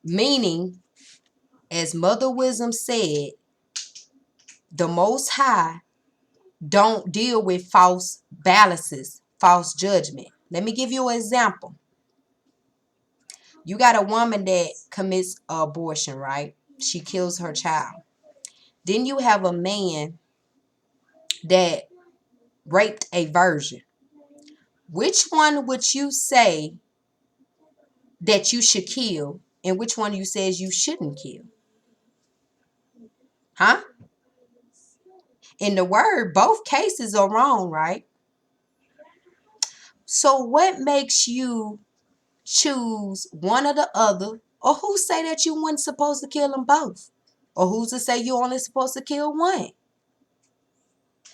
Meaning, as Mother Wisdom said, the Most High don't deal with false balances, false judgment. Let me give you an example. You got a woman that commits abortion, right? She kills her child. Then you have a man that raped a virgin. Which one would you say that you should kill, and which one you says you shouldn't kill? Huh? In the word, both cases are wrong, right? So what makes you choose one or the other? Or who say that you weren't supposed to kill them both? Or who's to say you only supposed to kill one?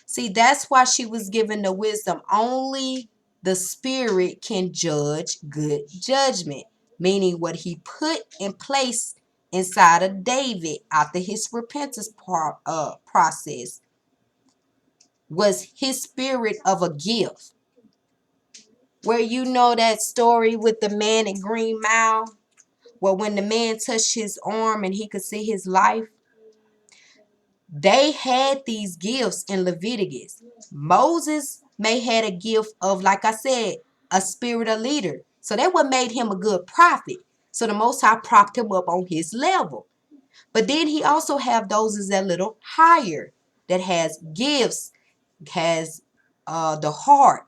See, that's why she was given the wisdom. Only the Spirit can judge good judgment, meaning what he put in place inside of David after his repentance process was his spirit of a gift. Where you know that story with the man in Green Mile, where when the man touched his arm and he could see his life, they had these gifts in Leviticus. Moses may had a gift of, like I said, a spirit of leader. So that what made him a good prophet. So the Most High propped him up on his level. But then he also have those is a little higher that has gifts, has the heart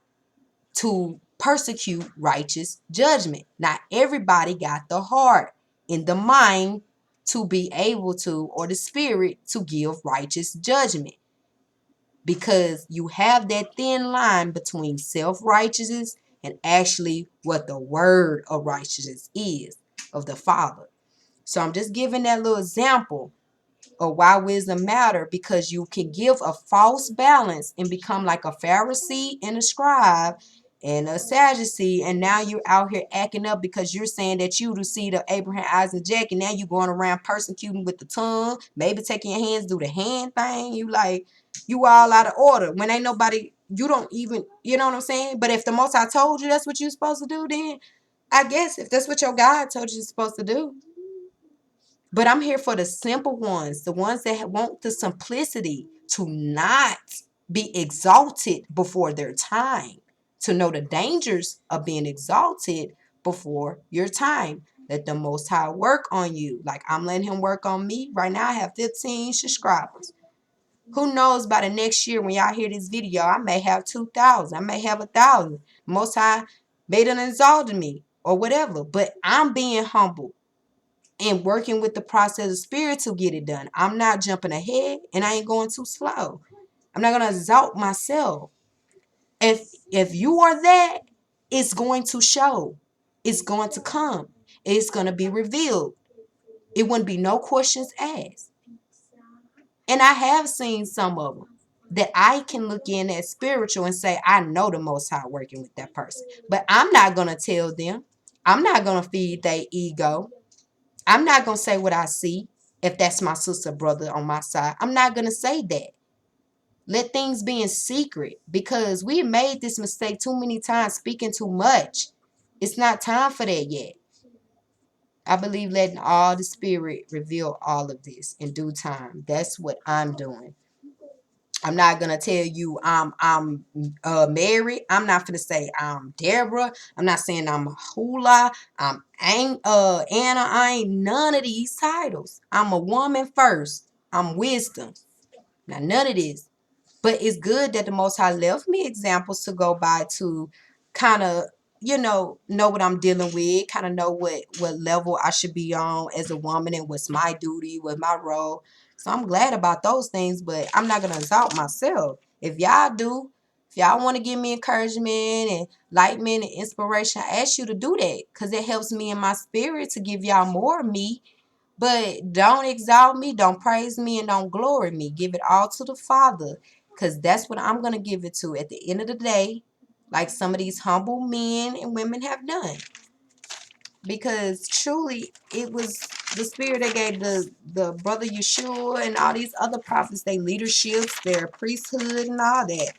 to persecute righteous judgment. Not everybody got the heart in the mind to be able to, or the spirit to give righteous judgment. Because you have that thin line between self-righteousness and actually what the word of righteousness is of the Father. So I'm just giving that little example of why wisdom matter, because you can give a false balance and become like a Pharisee and a scribe and a Sadducee, and now you're out here acting up because you're saying that you the seed of Abraham, Isaac, and Jacob, and now you're going around persecuting with the tongue, maybe taking your hands, do the hand thing. You like, you all out of order when ain't nobody, you don't even, you know what I'm saying? But if the Most High told you that's what you're supposed to do, then I guess if that's what your God told you you're supposed to do. But I'm here for the simple ones, the ones that want the simplicity to not be exalted before their time, to know the dangers of being exalted before your time. Let the Most High work on you. Like I'm letting him work on me. Right now I have 15 subscribers. Who knows, by the next year when y'all hear this video, I may have 2,000. I may have 1,000. Most High may done exalted me or whatever. But I'm being humble and working with the process of spirit to get it done. I'm not jumping ahead and I ain't going too slow. I'm not going to exalt myself. If you are that, it's going to show. It's going to come. It's going to be revealed. It wouldn't be no questions asked. And I have seen some of them that I can look in as spiritual and say, I know the Most High working with that person. But I'm not going to tell them. I'm not going to feed their ego. I'm not going to say what I see if that's my sister, brother on my side. I'm not going to say that. Let things be in secret, because we made this mistake too many times, speaking too much. It's not time for that yet. I believe letting all the spirit reveal all of this in due time. That's what I'm doing. I'm not gonna tell you I'm married. I'm not gonna say I'm Deborah. I'm not saying I'm Hula. I'm Anna. I ain't none of these titles. I'm a woman first. I'm wisdom. Now none of this. But it's good that the Most High left me examples to go by to kind of, know what I'm dealing with, kind of know what level I should be on as a woman and what's my duty, what's my role. So I'm glad about those things, but I'm not going to exalt myself. If y'all do, if y'all want to give me encouragement and enlightenment and inspiration, I ask you to do that, because it helps me in my spirit to give y'all more of me. But don't exalt me, don't praise me, and don't glory me. Give it all to the Father, because that's what I'm going to give it to at the end of the day, like some of these humble men and women have done. Because truly, it was the spirit that gave the brother Yeshua and all these other prophets their leaderships, their priesthood, and all that.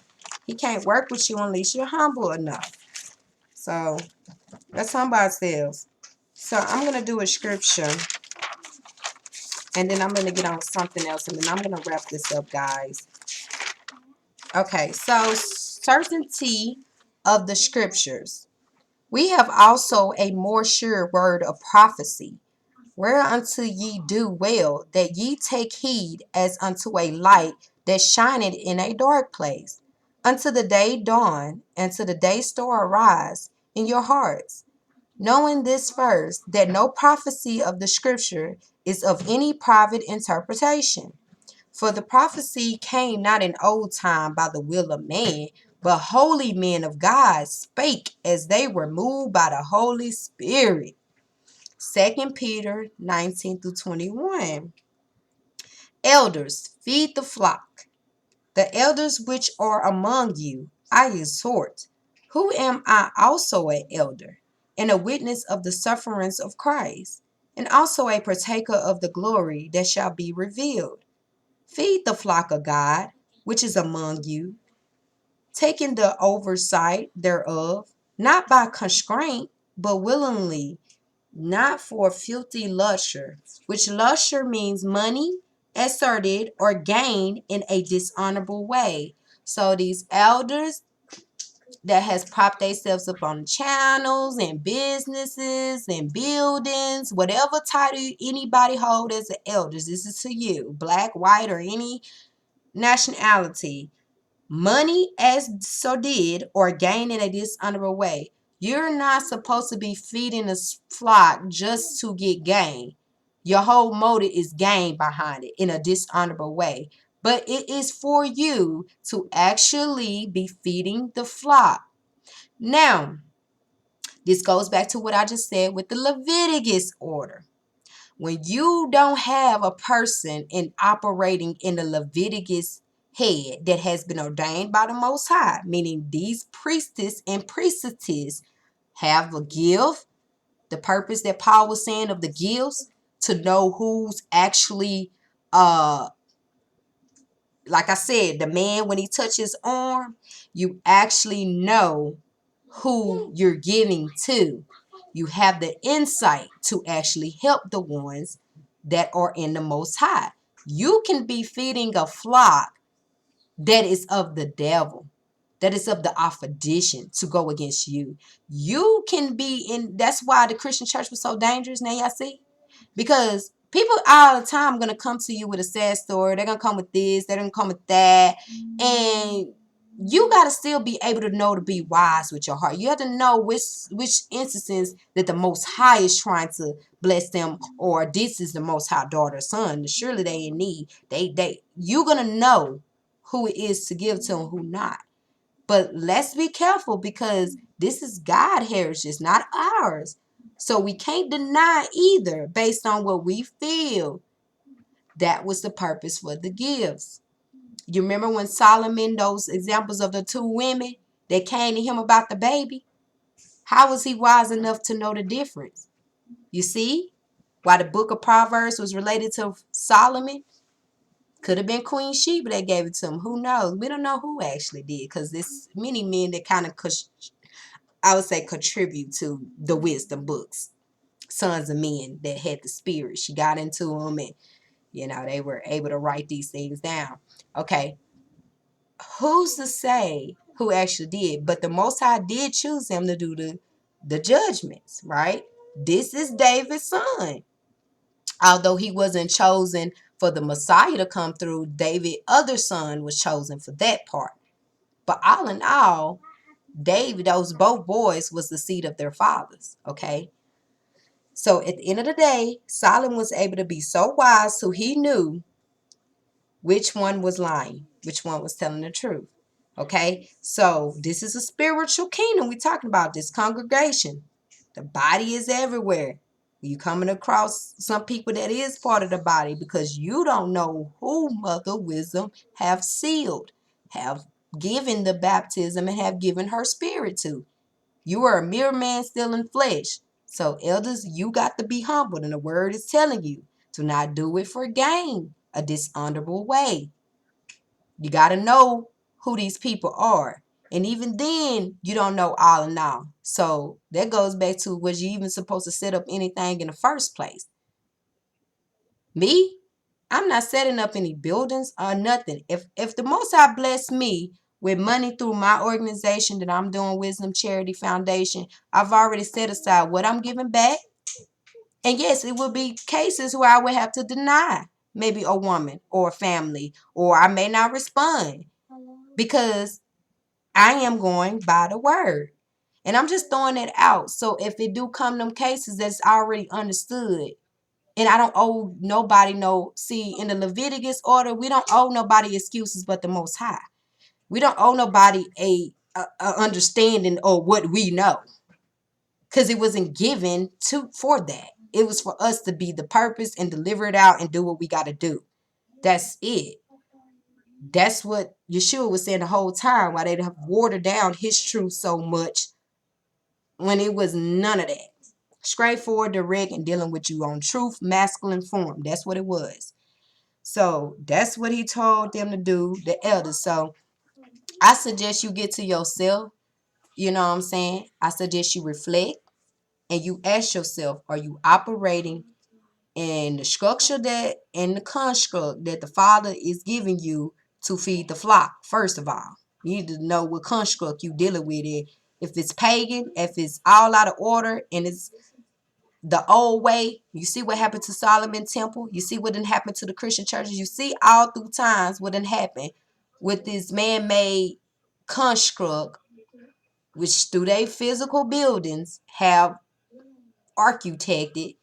He can't work with you unless you're humble enough. So let's humble ourselves. So I'm going to do a scripture, and then I'm going to get on something else, and then I'm going to wrap this up, guys. Okay, so certainty of the scriptures. We have also a more sure word of prophecy, whereunto ye do well, that ye take heed as unto a light that shineth in a dark place, unto the day dawn, and to the day star arise in your hearts. Knowing this first, that no prophecy of the scripture is of any private interpretation. For the prophecy came not in old time by the will of man, but holy men of God spake as they were moved by the Holy Spirit. 2 Peter 19 through 21. Elders, feed the flock. The elders which are among you, I exhort, who am I also an elder, and a witness of the sufferings of Christ, and also a partaker of the glory that shall be revealed. Feed the flock of God, which is among you, taking the oversight thereof, not by constraint, but willingly, not for filthy lustre, which lustre means money, asserted or gained in a dishonorable way. So these elders that has propped themselves up on channels and businesses and buildings, whatever title anybody hold as an elders, this is to you, black, white, or any nationality. Money as so did or gained in a dishonorable way. You're not supposed to be feeding a flock just to get gain. Your whole motive is gain behind it in a dishonorable way. But it is for you to actually be feeding the flock. Now, this goes back to what I just said with the Leviticus order. When you don't have a person operating in the Leviticus head that has been ordained by the Most High, meaning these priestess and priestesses have a gift, the purpose that Paul was saying of the gifts, to know who's actually, like I said, the man, when he touches his arm, you actually know who you're giving to. You have the insight to actually help the ones that are in the Most High. You can be feeding a flock that is of the devil, that is of the opposition to go against you. You can be in, that's why the Christian church was so dangerous. Now y'all see, because people all the time going to come to you with a sad story. They're going to come with this, they're going to come with that, and you got to still be able to know, to be wise with your heart. You have to know which instances that the Most High is trying to bless them, or this is the Most High daughter or son. Surely they in need. You're going to know who it is to give to and who not. But let's be careful, because this is God's heritage, not ours. So we can't deny either based on what we feel. That was the purpose for the gifts. You remember when Solomon, those examples of the two women that came to him about the baby? How was he wise enough to know the difference? You see? Why the book of Proverbs was related to Solomon? Could have been Queen Sheba that gave it to him. Who knows? We don't know who actually did, because there's many men that kind of, I would say, contribute to the wisdom books. Sons of men that had the spirit. She got into them, and they were able to write these things down. Okay, who's to say who actually did? But the Most High did choose him to do the judgments, right? This is David's son. Although he wasn't chosen for the Messiah to come through, David's other son was chosen for that part. But all in all, David, those both boys, was the seed of their fathers, okay? So at the end of the day, Solomon was able to be so wise so he knew which one was lying, which one was telling the truth. Okay, so this is a spiritual kingdom. We're talking about this congregation. The body is everywhere. You coming across some people that is part of the body, because you don't know who Mother Wisdom have sealed, have given the baptism, and have given her spirit to. You are a mere man still in flesh. So elders, you got to be humbled, and the word is telling you to not do it for gain, a dishonorable way. You got to know who these people are. And even then, you don't know all in all. So that goes back to, was you even supposed to set up anything in the first place? Me? I'm not setting up any buildings or nothing. If the Most High bless me with money through my organization that I'm doing, Wisdom Charity Foundation, I've already set aside what I'm giving back. And yes, it will be cases where I would have to deny maybe a woman or a family, or I may not respond because I am going by the word. And I'm just throwing it out. So if it do come them cases that's already understood, and I don't owe nobody no, see, in the Leviticus order, we don't owe nobody excuses but the Most High. We don't owe nobody a understanding of what we know, because it wasn't given for that. It was for us to be the purpose and deliver it out and do what we got to do. That's it. That's what Yeshua was saying the whole time, why they have watered down his truth so much when it was none of that. Straightforward, direct, and dealing with you on truth, masculine form. That's what it was. So that's what he told them to do, the elders. So I suggest you get to yourself. You know what I'm saying? I suggest you reflect and you ask yourself, are you operating in the structure that and the construct that the Father is giving you to feed the flock? First of all, you need to know what construct you dealing with it. If it's pagan, if it's all out of order and it's the old way, you see what happened to Solomon Temple. You see what didn't happen to the Christian churches. You see all through times what didn't happen with this man-made construct, which through their physical buildings have architected,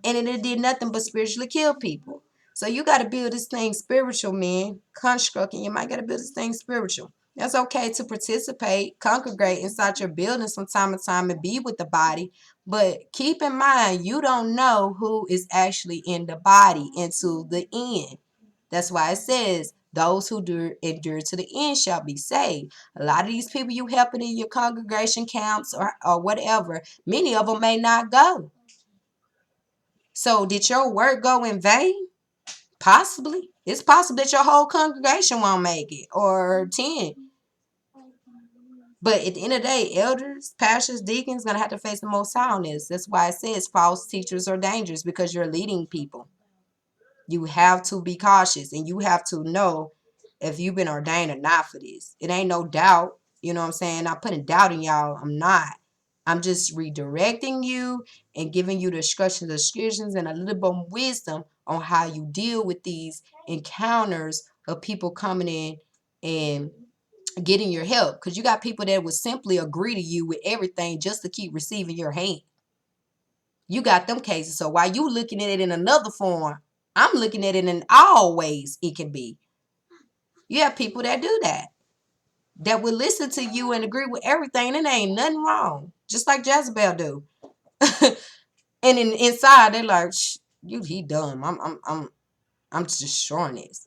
and it did nothing but spiritually kill people. So you got to build this thing spiritual, man. Construct, and you might got to build this thing spiritual. That's okay to participate, congregate inside your building from time to time and be with the body. But keep in mind, you don't know who is actually in the body until the end. That's why it says, those who endure to the end shall be saved. A lot of these people you helping in your congregation camps or whatever, many of them may not go. So did your work go in vain? Possibly. It's possible that your whole congregation won't make it, or 10. But at the end of the day, elders, pastors, deacons going to have to face the Most High on this. That's why it says false teachers are dangerous, because you're leading people. You have to be cautious, and you have to know if you've been ordained or not for this. It ain't no doubt. You know what I'm saying? I'm putting doubt in y'all. I'm not. I'm just redirecting you and giving you the instructions and a little bit of wisdom on how you deal with these encounters of people coming in and getting your help. Because you got people that would simply agree to you with everything just to keep receiving your hand. You got them cases. So while you looking at it in another form, I'm looking at it in all ways it can be. You have people that do that. That will listen to you and agree with everything, and there ain't nothing wrong. Just like Jezebel do. And inside they're like, he dumb. I'm just destroying this.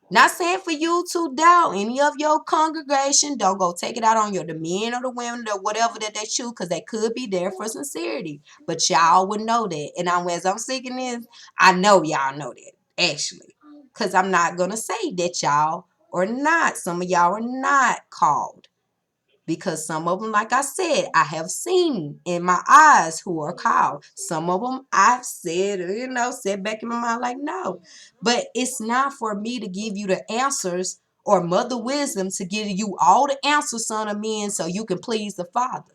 Not saying for you to doubt any of your congregation. Don't go take it out on the men or the women or whatever that they choose, because they could be there for sincerity. But y'all would know that. And as I'm seeking this, I know y'all know that, actually. Because I'm not going to say that y'all are not. Some of y'all are not called. Because some of them, like I said, I have seen in my eyes who are called. Some of them I've said, said back in my mind like, no. But it's not for me to give you the answers, or Mother Wisdom to give you all the answers, son of men, so you can please the Father.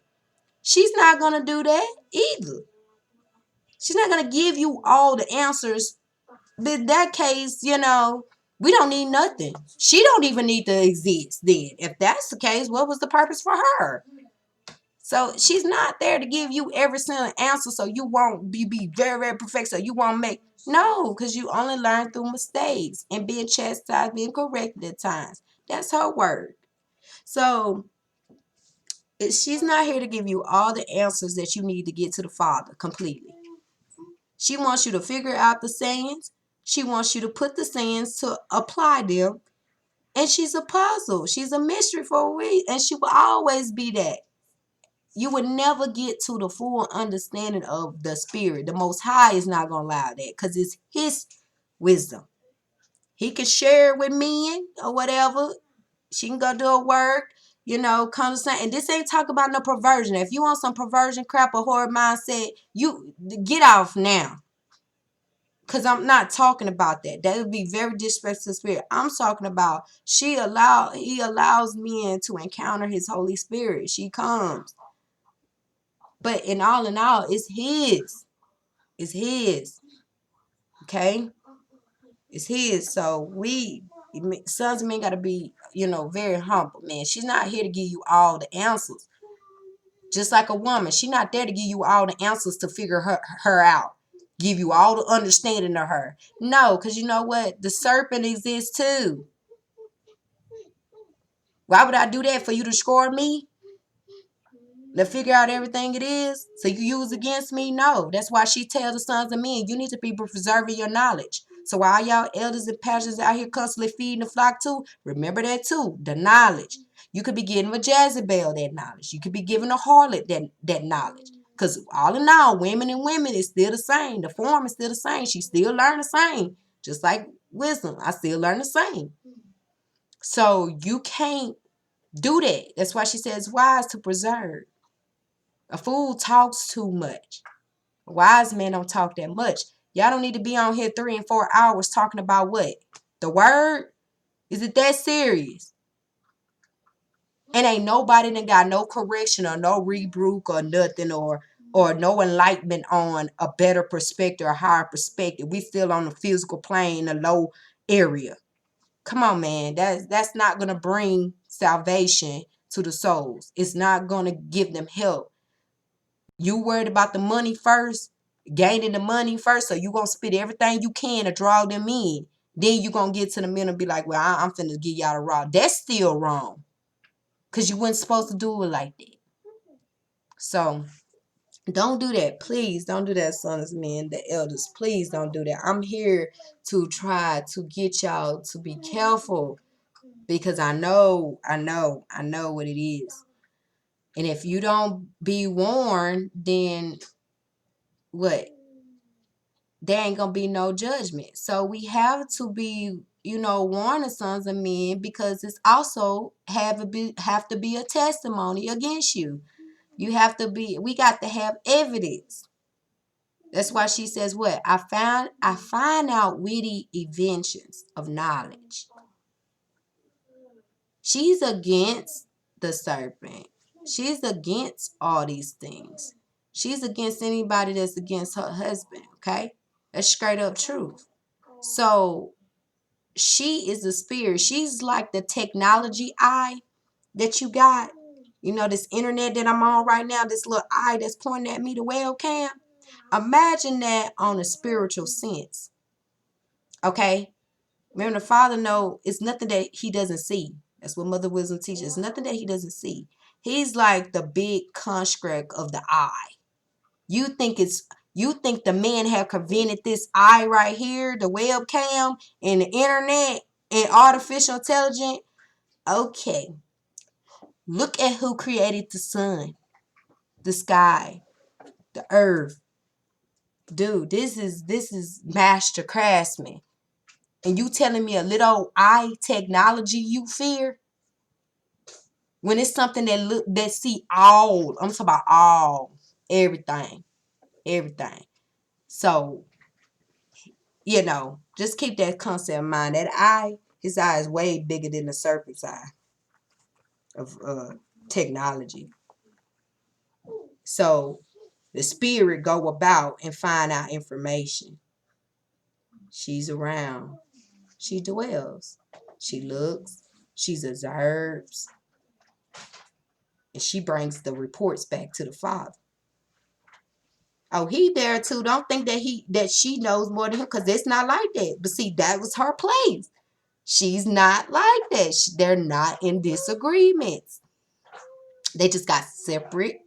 She's not going to do that either. She's not going to give you all the answers. But in that case, we don't need nothing. She don't even need to exist then. If that's the case, what was the purpose for her? So she's not there to give you every single answer so you won't be very, very perfect, so you won't make. No, because you only learn through mistakes and being chastised, being corrected at times. That's her word. So she's not here to give you all the answers that you need to get to the Father completely. She wants you to figure out the sayings. She wants you to put the sayings to apply them. And she's a puzzle. She's a mystery for a reason. And she will always be that. You would never get to the full understanding of the Spirit. The Most High is not going to allow that, because it's His wisdom. He can share it with men or whatever. She can go do a work. You know, condescend. And this ain't talk about no perversion. If you want some perversion crap or horror mindset, you get off now. Because I'm not talking about that. That would be very disrespectful to the spirit. I'm talking about he allows men to encounter his Holy Spirit. She comes. But in all, it's his. It's his. Okay? It's his. So sons of men got to be, very humble, man. She's not here to give you all the answers. Just like a woman, she's not there to give you all the answers to figure her out. Give you all the understanding of her. No, because you know what? The serpent exists too. Why would I do that? For you to score me? To figure out everything it is? So you use against me? No. That's why she tells the sons of men, you need to be preserving your knowledge. So while y'all elders and pastors out here constantly feeding the flock too, remember that too. The knowledge. You could be giving a Jezebel that knowledge. You could be giving a harlot that knowledge. Because all in all, women is still the same. The form is still the same. She still learn the same. Just like wisdom, I still learn the same. So you can't do that. That's why she says wise to preserve. A fool talks too much. A wise man don't talk that much. Y'all don't need to be on here 3 and 4 hours talking about what? The word? Is it that serious? And ain't nobody that got no correction or no rebuke or nothing or no enlightenment on a better perspective or higher perspective. We still on the physical plane, a low area. Come on, man. That's not going to bring salvation to the souls. It's not going to give them help. You worried about the money first, gaining the money first, so you going to spit everything you can to draw them in. Then you going to get to the middle and be like, well, I'm finna give y'all the raw. That's still wrong. Because you weren't supposed to do it like that. So, don't do that. Please don't do that, sons, men, the elders. Please don't do that. I'm here to try to get y'all to be careful. Because I know what it is. And if you don't be warned, then what? There ain't gonna be no judgment. So we have to be, warning sons of men, because it's also have to be a testimony against you. We got to have evidence. That's why she says what? I find out witty inventions of knowledge. She's against the serpent. She's against all these things. She's against anybody that's against her husband, okay? That's straight up truth. So she is the spirit. She's like the technology eye that you got. This internet that I'm on right now, this little eye that's pointing at me, the webcam. Imagine that on a spiritual sense. Okay? Remember, the Father knows it's nothing that he doesn't see. That's what Mother Wisdom teaches. It's nothing that he doesn't see. He's like the big construct of the eye. You think the man have prevented this eye right here, the webcam and the internet and artificial intelligence? Okay. Look at who created the sun, the sky, the earth. Dude, this is master craftsman. And you telling me a little eye technology you fear? When it's something that see all, I'm talking about all, everything. So, just keep that concept in mind. That eye, his eye is way bigger than the serpent's eye of technology. So, the spirit go about and find out information. She's around. She dwells. She looks. She observes. And she brings the reports back to the Father. Oh, he there too. Don't think that she knows more than him, because it's not like that. But see, that was her place. She's not like that. They're not in disagreements. They just got separate,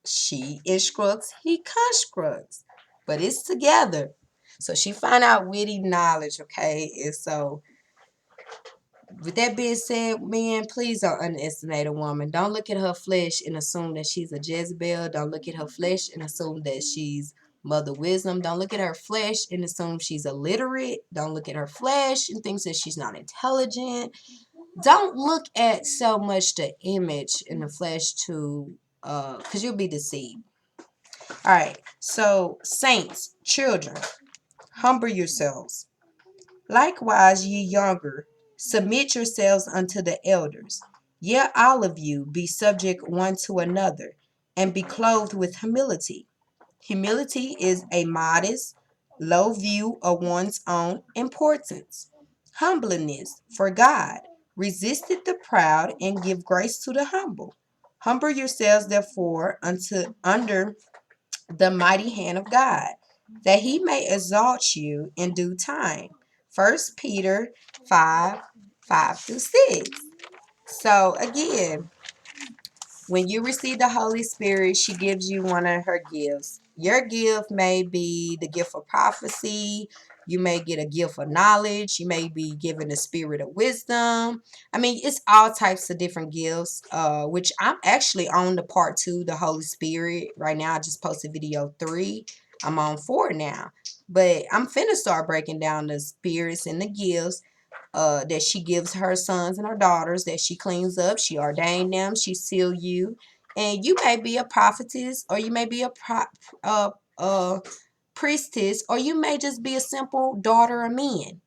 she instructs, he constructs. But it's together. So she find out witty knowledge, okay? And so, with that being said, men, please don't underestimate a woman. Don't look at her flesh and assume that she's a Jezebel. Don't look at her flesh and assume that she's Mother Wisdom. Don't look at her flesh and assume she's illiterate. Don't look at her flesh and think that she's not intelligent. Don't look at so much the image in the flesh to because you'll be deceived. All right, so saints, children, humble yourselves. Likewise, ye younger, submit yourselves unto the elders. Yet all of you be subject one to another, and be clothed with humility. Humility is a modest, low view of one's own importance. Humbleness for God resisteth the proud and give grace to the humble. Humble yourselves therefore unto under the mighty hand of God, that he may exalt you in due time. 1 Peter 5:5-6. So again, when you receive the Holy Spirit, she gives you one of her gifts. Your gift may be the gift of prophecy. You may get a gift of knowledge. You may be given the spirit of wisdom. I mean, it's all types of different gifts, which I'm actually on the part 2, the Holy Spirit. Right now, I just posted video 3. I'm on 4 now. But I'm finna start breaking down the spirits and the gifts that she gives her sons and her daughters, that she cleans up, she ordained them, she sealed you. And you may be a prophetess, or you may be a priestess, or you may just be a simple daughter of men.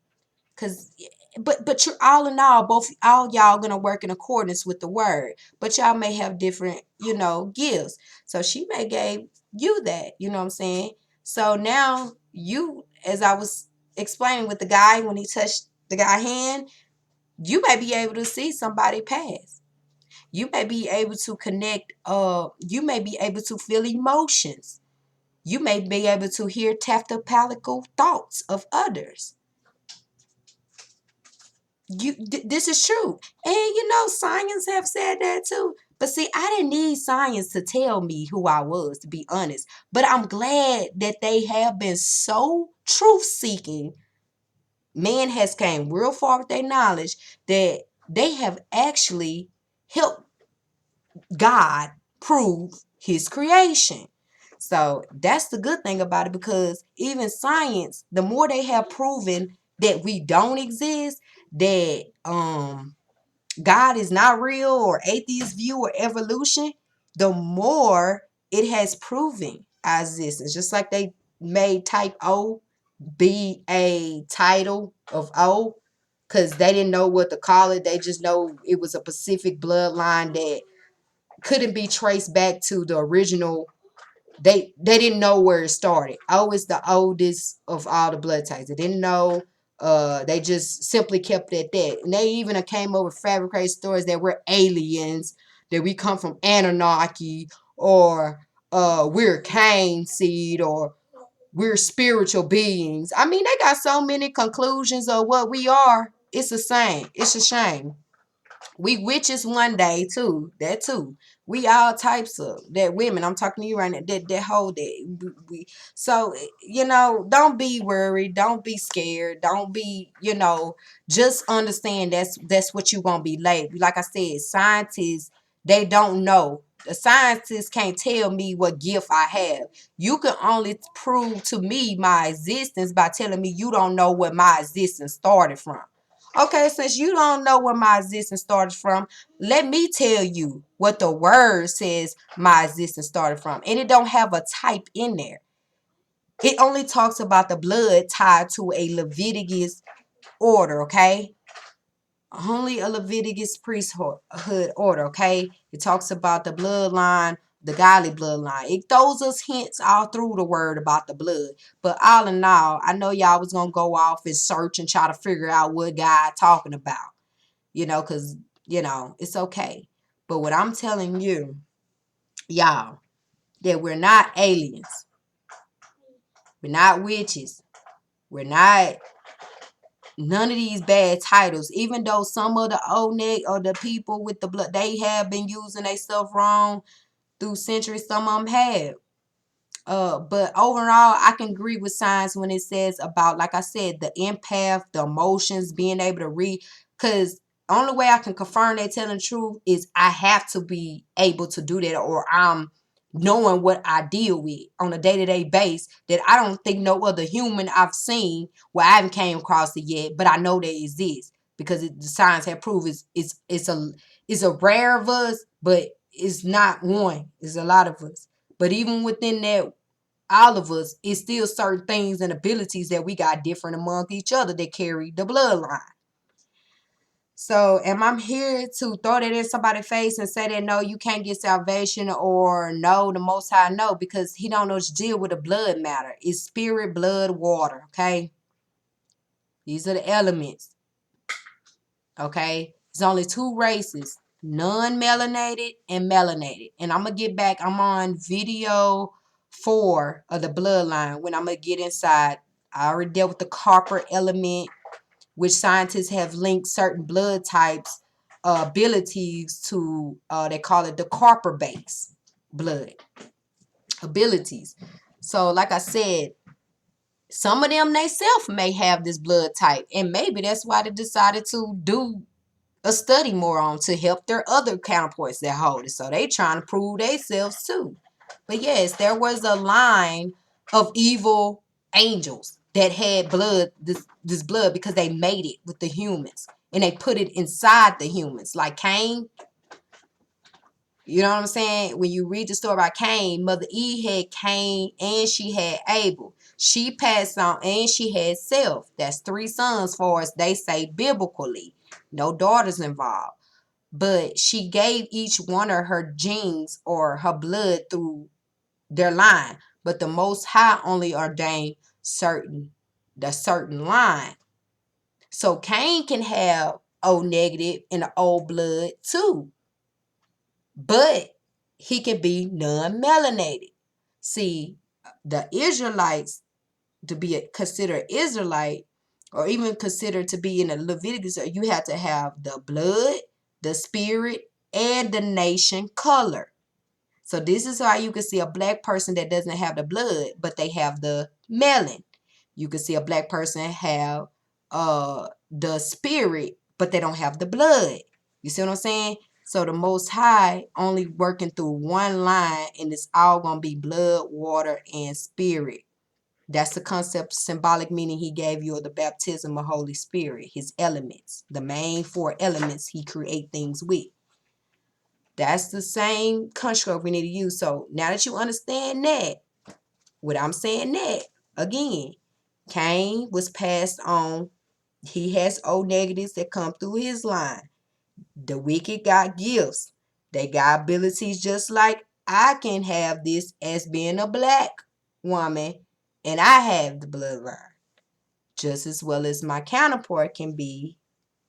Cause, but you're all in all, all y'all gonna work in accordance with the word. But y'all may have different, gifts. So she may gave you that, you know what I'm saying? So now you, as I was explaining with the guy when he touched the guy's hand, you may be able to see somebody pass. You may be able to connect, you may be able to feel emotions. You may be able to hear tactile thoughts of others. This is true. And science have said that too. But see, I didn't need science to tell me who I was, to be honest. But I'm glad that they have been so truth seeking. Man has came real far with their knowledge that they have actually helped God prove his creation. So that's the good thing about it, because even science, the more they have proven that we don't exist, that God is not real, or atheist view or evolution, the more it has proven our existence. Just like they made type O be a title of O, because they didn't know what to call it. They just know it was a Pacific bloodline that couldn't be traced back to the original. They didn't know where it started. O is the oldest of all the blood types. They didn't know. They just simply kept it at that. And they even came up with fabricated stories that we're aliens, that we come from Anunnaki, or we're Cain seed, or we're spiritual beings. I mean, they got so many conclusions of what we are. It's a shame. It's a shame. We witches one day too. That too. We all types of that women. I'm talking to you right now. That whole day. So don't be worried. Don't be scared. Don't be, just understand that's what you're gonna be labeled. Like I said, scientists, they don't know. The scientists can't tell me what gift I have. You can only prove to me my existence by telling me you don't know where my existence started from. Okay, since you don't know where my existence started from, let me tell you what the word says my existence started from. And it don't have a type in there. It only talks about the blood tied to a Leviticus order, okay? Only a Leviticus priesthood order, okay? It talks about the bloodline, the godly bloodline. It throws us hints all through the word about the blood. But all in all, I know y'all was going to go off and search and try to figure out what God talking about. Because, it's okay. But what I'm telling you, y'all, that we're not aliens. We're not witches. We're not none of these bad titles. Even though some of the old neck or the people with the blood, they have been using their stuff wrong through centuries. Some of them have. But overall, I can agree with science when it says about, like I said, the empath, the emotions, being able to read. Because only way I can confirm they telling the truth is I have to be able to do that, or I'm knowing what I deal with on a day-to-day basis that I don't think no other human I've seen, well, I haven't came across it yet, but I know they exist. because the science have proved it's a rare of us, but it's not one. It's a lot of us. But even within that, all of us, it's still certain things and abilities that we got different among each other that carry the bloodline. So am I here to throw that in somebody's face and say that no, you can't get salvation, or no, the Most High no, because he don't know to deal with the blood matter. It's spirit, blood, water, okay? These are the elements, okay? There's only two races, non-melanated and melanated. And I'm going to get back, I'm on video 4 of the bloodline when I'm going to get inside. I already dealt with the copper element, which scientists have linked certain blood types abilities to, they call it the copper base blood abilities. So like I said, some of them they self may have this blood type, and maybe that's why they decided to do a study more on to help their other counterparts that hold it. So they trying to prove themselves too. But yes, there was a line of evil angels that had blood, this blood, because they made it with the humans and they put it inside the humans, like Cain. You know what I'm saying? When you read the story about Cain, Mother Eve had Cain and she had Abel. She passed on and she had Seth. That's 3 sons for us, they say biblically. No daughters involved. But she gave each one of her genes or her blood through their line. But the Most High only ordained the certain line. So Cain can have O negative in the O blood too. But he can be non-melanated. See, the Israelites, to be considered Israelite, or even considered to be in the Leviticus, you have to have the blood, the spirit, and the nation color. So this is how you can see a black person that doesn't have the blood, but they have the melanin. You can see a black person have the spirit, but they don't have the blood. You see what I'm saying? So the Most High only working through one line, and it's all going to be blood, water, and spirit. That's the concept, symbolic meaning he gave you of the baptism of Holy Spirit, his elements, the main 4 elements he create things with. That's the same construct we need to use. So now that you understand that, what I'm saying that, again, Cain was passed on. He has O negatives that come through his line. The wicked got gifts. They got abilities just like I can have this as being a black woman, and I have the bloodline. Just as well as my counterpart can be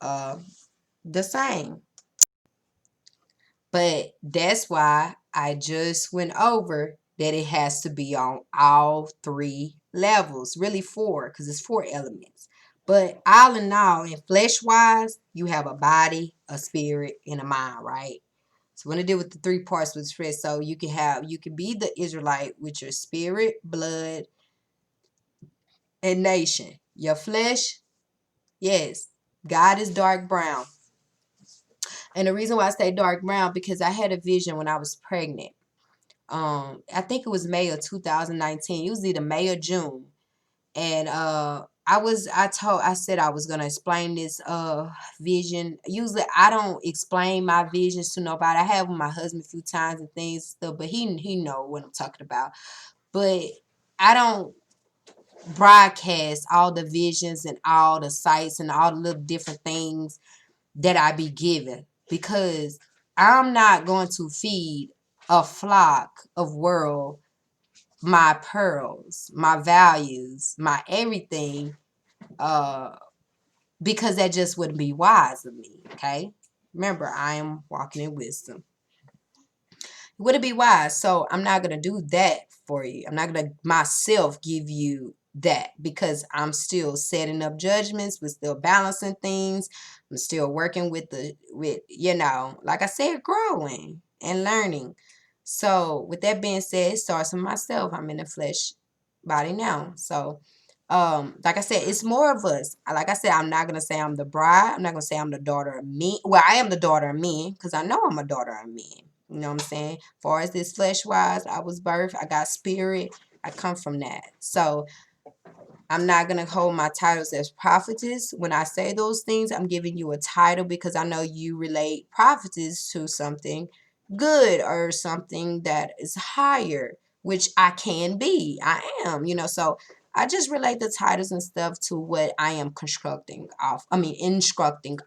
the same. But that's why I just went over that it has to be on all 3 levels. Really 4, because it's 4 elements. But all in all, in flesh-wise, you have a body, a spirit, and a mind, right? So we're going to deal with the 3 parts with flesh. So you can be the Israelite with your spirit, blood, and nation. Your flesh, yes, God is dark brown. And the reason why I say dark brown, because I had a vision when I was pregnant. I think it was May of 2019. It was either May or June. And I said I was gonna explain this vision. Usually I don't explain my visions to nobody. I have with my husband a few times and things stuff, but he know what I'm talking about. But I don't broadcast all the visions and all the sights and all the little different things that I be given, because I'm not going to feed a flock of world my pearls, my values, my everything, because that just wouldn't be wise of me, okay? Remember, I am walking in wisdom. Would it be wise? So I'm not going to do that for you. I'm not going to myself give you that, because I'm still setting up judgments. We're still balancing things. I'm still working with like I said, growing and learning. So with that being said, it starts with myself. I'm in the flesh body now. So like I said, it's more of us. Like I said, I'm not going to say I'm the bride. I'm not going to say I'm the daughter of men. Well, I am the daughter of men, because I know I'm a daughter of men. You know what I'm saying? As far as this flesh-wise, I was birthed. I got spirit. I come from that. So I'm not going to hold my titles as prophetess. When I say those things, I'm giving you a title because I know you relate prophetess to something good or something that is higher, which I can be. I am, so I just relate the titles and stuff to what I am instructing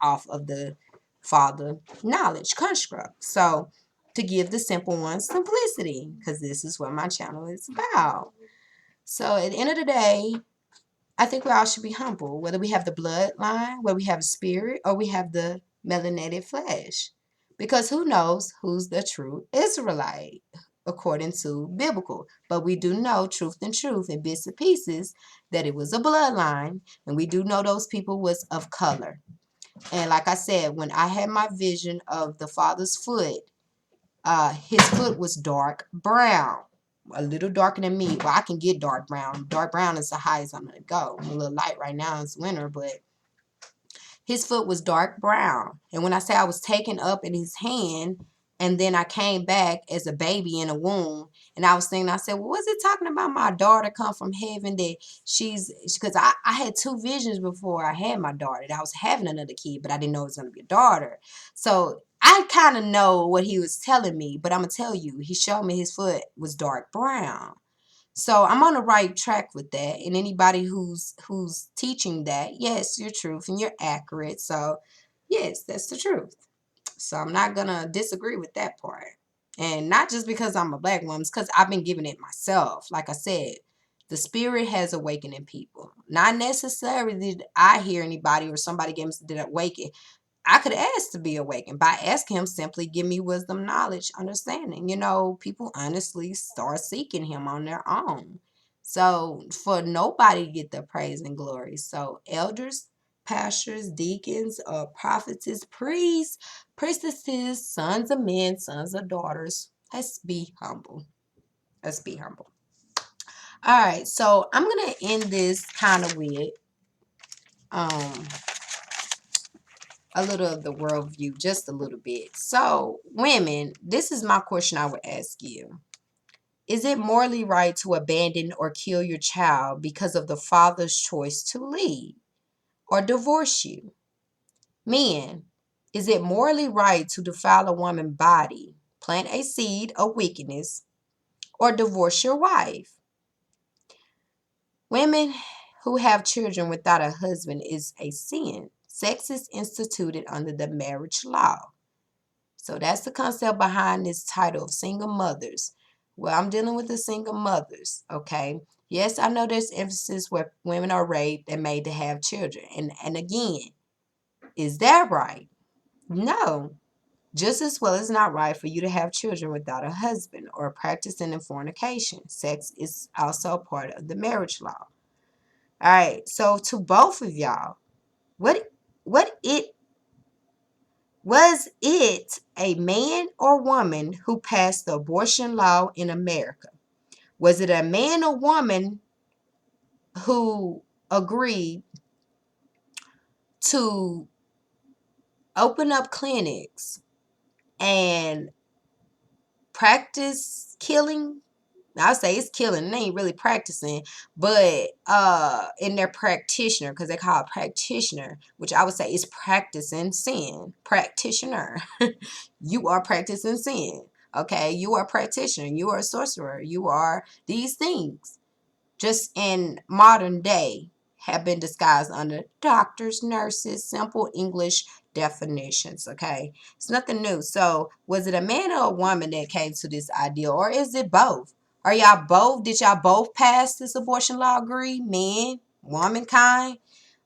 off of the Father knowledge construct. So to give the simple ones simplicity, because this is what my channel is about. So at the end of the day, I think we all should be humble, whether we have the bloodline, whether we have spirit, or we have the melanated flesh. Because who knows who's the true Israelite, according to biblical. But we do know truth in bits and pieces that it was a bloodline, and we do know those people was of color. And like I said, when I had my vision of the Father's foot, his foot was dark brown, a little darker than me. Well, I can get dark brown. Dark brown is the highest I'm going to go. I'm a little light right now. It's winter, but his foot was dark brown. And when I say I was taken up in his hand, and then I came back as a baby in a womb, and I was thinking, I said, well, was it talking about my daughter come from heaven that because I had two visions before I had my daughter, that I was having another kid, but I didn't know it was going to be a daughter. So I kind of know what he was telling me, but I'm going to tell you, he showed me his foot was dark brown. So I'm on the right track with that. And anybody who's teaching that, yes, you're truth and you're accurate. So yes, that's the truth. So I'm not gonna disagree with that part. And not just because I'm a black woman, it's because I've been giving it myself. Like I said, the spirit has awakened in people. Not necessarily did I hear anybody or somebody did awaken. I could ask to be awakened by asking him simply give me wisdom, knowledge, understanding. People honestly start seeking him on their own. So for nobody to get the praise and glory. So elders, pastors, deacons, prophets, priests, priestesses, sons of men, sons of daughters, let's be humble. Let's be humble. All right, so I'm gonna end this kind of with a little of the worldview, just a little bit. So, women, this is my question I would ask you. Is it morally right to abandon or kill your child because of the father's choice to leave or divorce you? Men, is it morally right to defile a woman's body, plant a seed of wickedness, or divorce your wife? Women who have children without a husband is a sin. Sex is instituted under the marriage law. So that's the concept behind this title of single mothers. Well, I'm dealing with the single mothers, okay? Yes, I know there's emphasis where women are raped and made to have children. And again, is that right? No. Just as well as not right for you to have children without a husband or practicing in fornication. Sex is also a part of the marriage law. All right, so to both of y'all, what it was it a man or woman who passed the abortion law in America? Was it a man or woman who agreed to open up clinics and practice killing? I'll say it's killing. They ain't really practicing, but in their practitioner, because they call it practitioner, which I would say is practicing sin. Practitioner. You are practicing sin. Okay, you are a practitioner. You are a sorcerer. You are these things. Just in modern day have been disguised under doctors, nurses, simple English definitions. Okay, it's nothing new. So was it a man or a woman that came to this idea, or is it both? Are y'all both? Did y'all both pass this abortion law? Agree, men, womankind,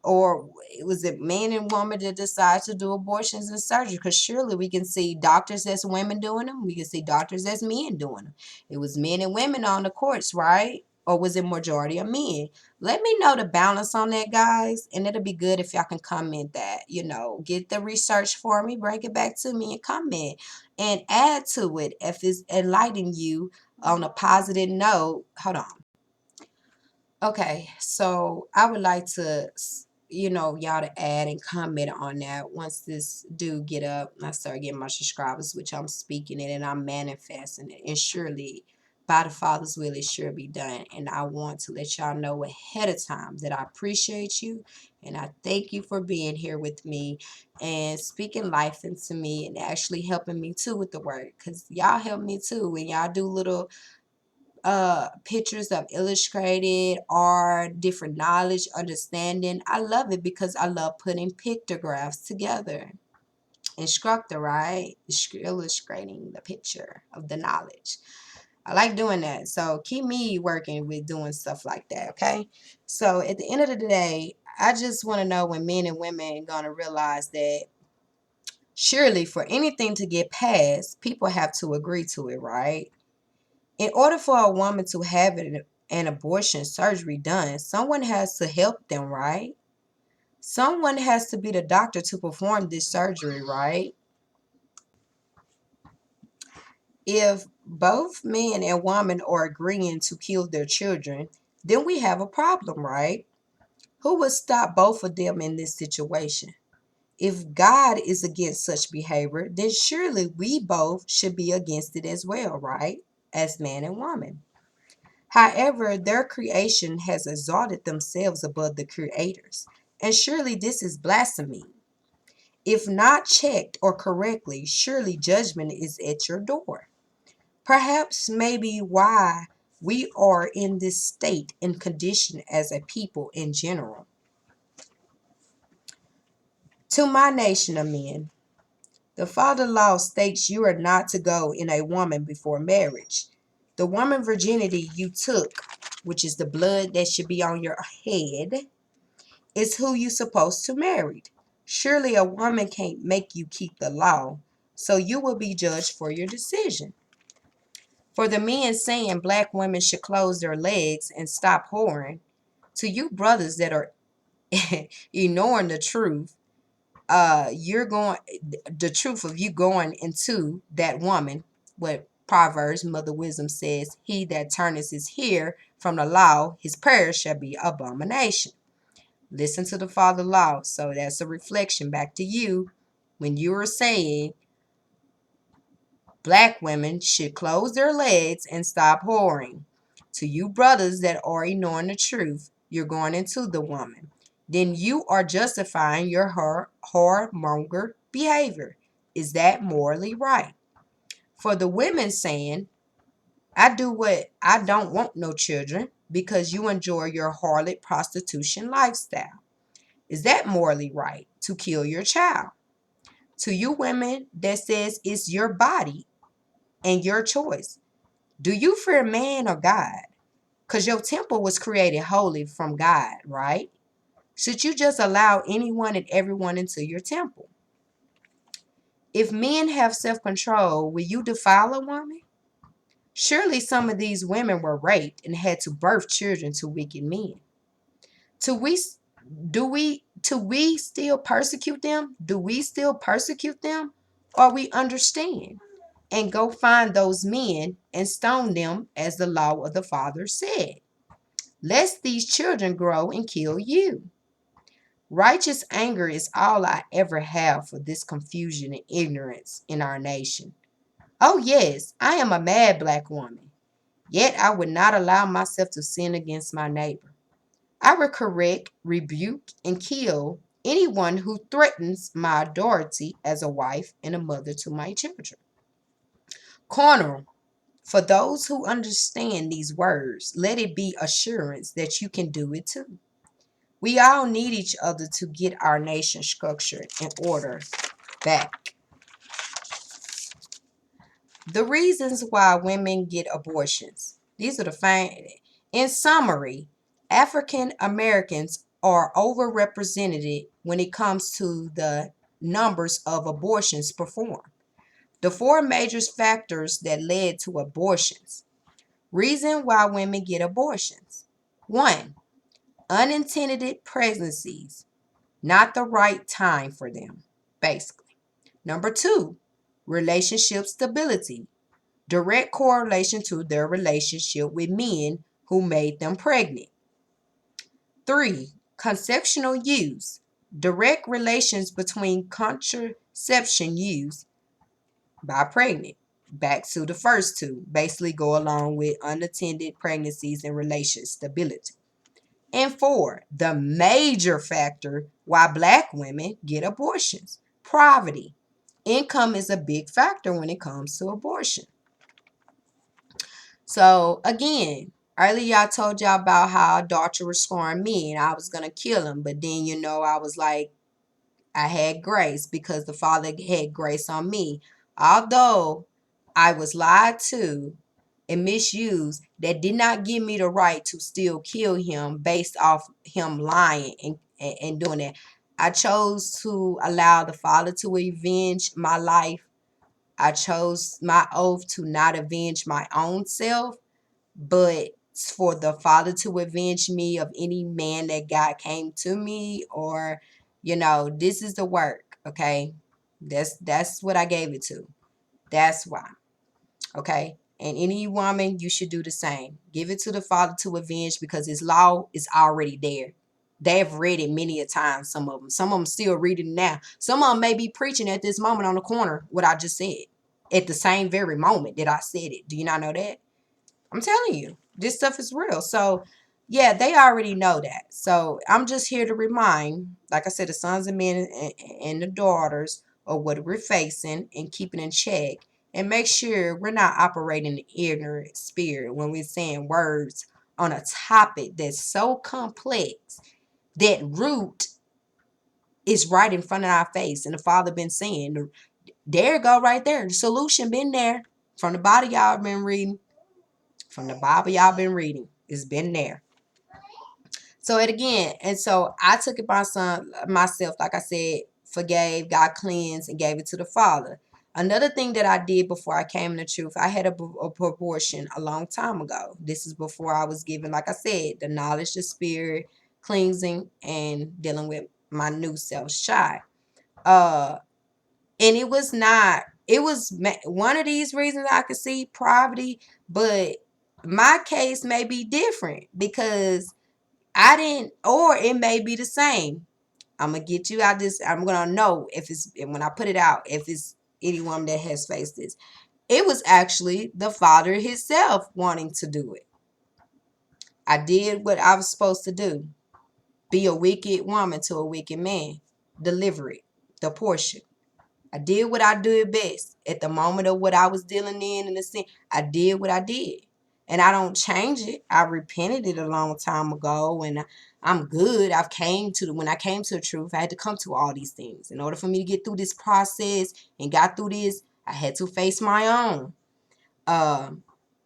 or was it man and woman that decide to do abortions and surgery? Because surely we can see doctors as women doing them. We can see doctors as men doing them. It was men and women on the courts, right? Or was it majority of men? Let me know the balance on that, guys. And it'll be good if y'all can comment that. Get the research for me, bring it back to me and comment. And add to it if it's enlightening you on a positive note. Hold on. Okay, so I would like to, y'all to add and comment on that once this do get up and I start getting my subscribers, which I'm speaking it and I'm manifesting it. And surely by the Father's will, it sure be done. And I want to let y'all know ahead of time that I appreciate you and I thank you for being here with me and speaking life into me and actually helping me too with the word, because y'all help me too when y'all do little pictures of illustrated or different knowledge, understanding. I love it because I love putting pictographs together. Instructor, right? Illustrating the picture of the knowledge. I like doing that. So keep me working with doing stuff like that, okay? So at the end of the day, I just want to know when men and women are going to realize that surely for anything to get passed, people have to agree to it, right? In order for a woman to have an abortion surgery done, someone has to help them, right? Someone has to be the doctor to perform this surgery, right? If both men and woman are agreeing to kill their children, then we have a problem, right? Who would stop both of them in this situation? If God is against such behavior, then surely we both should be against it as well, right? As man and woman. However, their creation has exalted themselves above the creators, and surely this is blasphemy. If not checked or correctly, surely judgment is at your door. Perhaps maybe why we are in this state and condition as a people in general. To my nation of men, the father law states you are not to go in a woman before marriage. The woman virginity you took, which is the blood that should be on your head, is who you supposed to marry. Surely a woman can't make you keep the law, so you will be judged for your decision. For the men saying black women should close their legs and stop whoring, to you brothers that are ignoring the truth, you're going the truth of you going into that woman, what Proverbs, Mother Wisdom says, he that turneth his ear from the law, his prayers shall be abomination. Listen to the Father law. So that's a reflection back to you when you are saying black women should close their legs and stop whoring. To you brothers that are ignoring the truth, you're going into the woman. Then you are justifying your whoremonger behavior. Is that morally right? For the women saying, I do what I don't want no children because you enjoy your harlot prostitution lifestyle. Is that morally right to kill your child? To you women that says it's your body and your choice, do you fear man or God? Because your temple was created holy from God, right? Should you just allow anyone and everyone into your temple? If men have self-control, will you defile a woman? Surely some of these women were raped and had to birth children to wicked men. Do we still persecute them? Do we still persecute them? Or we understand and go find those men and stone them as the law of the Father said, lest these children grow and kill you. Righteous anger is all I ever have for this confusion and ignorance in our nation. Oh yes, I am a mad black woman, yet I would not allow myself to sin against my neighbor. I will correct, rebuke, and kill anyone who threatens my authority as a wife and a mother to my children. Carnal, for those who understand these words, let it be assurance that you can do it too. We all need each other to get our nation structured in order back. The reasons why women get abortions. These are in summary, African Americans are overrepresented when it comes to the numbers of abortions performed. The four major factors that led to abortions. Reason why women get abortions. 1. Unintended pregnancies. Not the right time for them, basically. Number 2, relationship stability. Direct correlation to their relationship with men who made them pregnant. 3, conceptional use. Direct relations between contraception used by pregnant. back to the first two, basically go along with unattended pregnancies and relation stability. And 4, the major factor why black women get abortions: poverty. Income is a big factor when it comes to abortion. So again, earlier I told y'all about how adultery was scoring me and I was going to kill him. But then, I was like, I had grace because the Father had grace on me. Although I was lied to and misused, that did not give me the right to still kill him based off him lying and doing that. I chose to allow the Father to avenge my life. I chose my oath to not avenge my own self, but for the Father to avenge me of any man that God came to me, or this is the work. Okay, that's what I gave it to. That's why. Okay, and any woman, you should do the same. Give it to the Father to avenge, because his law is already there. They've read it many a time. Some of them still reading it now. Some of them may be preaching at this moment on the corner what I just said at the same very moment that I said it. Do you not know that? I'm telling you, this stuff is real. So, yeah, they already know that. So, I'm just here to remind, like I said, the sons and men and the daughters of what we're facing and keep it in check. And make sure we're not operating in ignorant spirit when we're saying words on a topic that's so complex that root is right in front of our face. And the Father been saying, there you go right there. The solution been there from the body y'all been reading. From the Bible y'all been reading. It's been there. So so I took it myself, like I said, forgave, got cleansed, and gave it to the Father. Another thing that I did before I came to truth, I had a abortion a long time ago. This is before I was given, like I said, the knowledge, the spirit, cleansing, and dealing with my new self, shy. And it was one of these reasons I could see poverty, but my case may be different because I didn't, or it may be the same. I'm going to get you out this. I'm going to know when I put it out, if it's anyone that has faced this. It was actually the Father himself wanting to do it. I did what I was supposed to do. Be a wicked woman to a wicked man. Deliver it. The portion. I did what I did best. At the moment of what I was dealing in the sin, I did what I did. And I don't change it. I repented it a long time ago, and I'm good. When I came to the truth, I had to come to all these things. In order for me to get through this process and got through this, I had to face my own.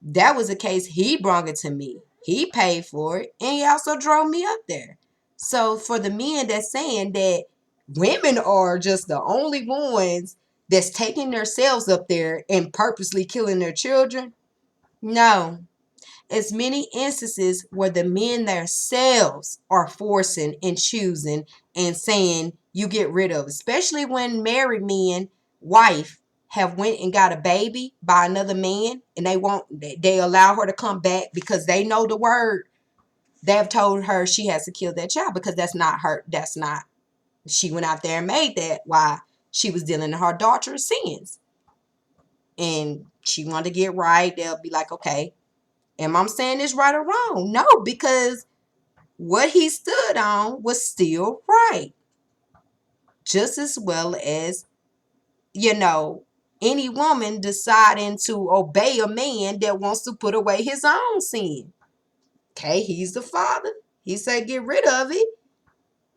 That was a case. He brought it to me. He paid for it, and he also drove me up there. So for the men that's saying that women are just the only ones that's taking themselves up there and purposely killing their children, no. As many instances where the men themselves are forcing and choosing and saying you get rid of, especially when married men, wife, have went and got a baby by another man, and they allow her to come back because they know the word. They've told her she has to kill that child because that's not her. She went out there and made that while she was dealing in her adulterous sins. And she wanted to get right. They'll be like, okay, am I saying this right or wrong? No, because what he stood on was still right. Just as well as, any woman deciding to obey a man that wants to put away his own sin. Okay, he's the Father. He said get rid of it.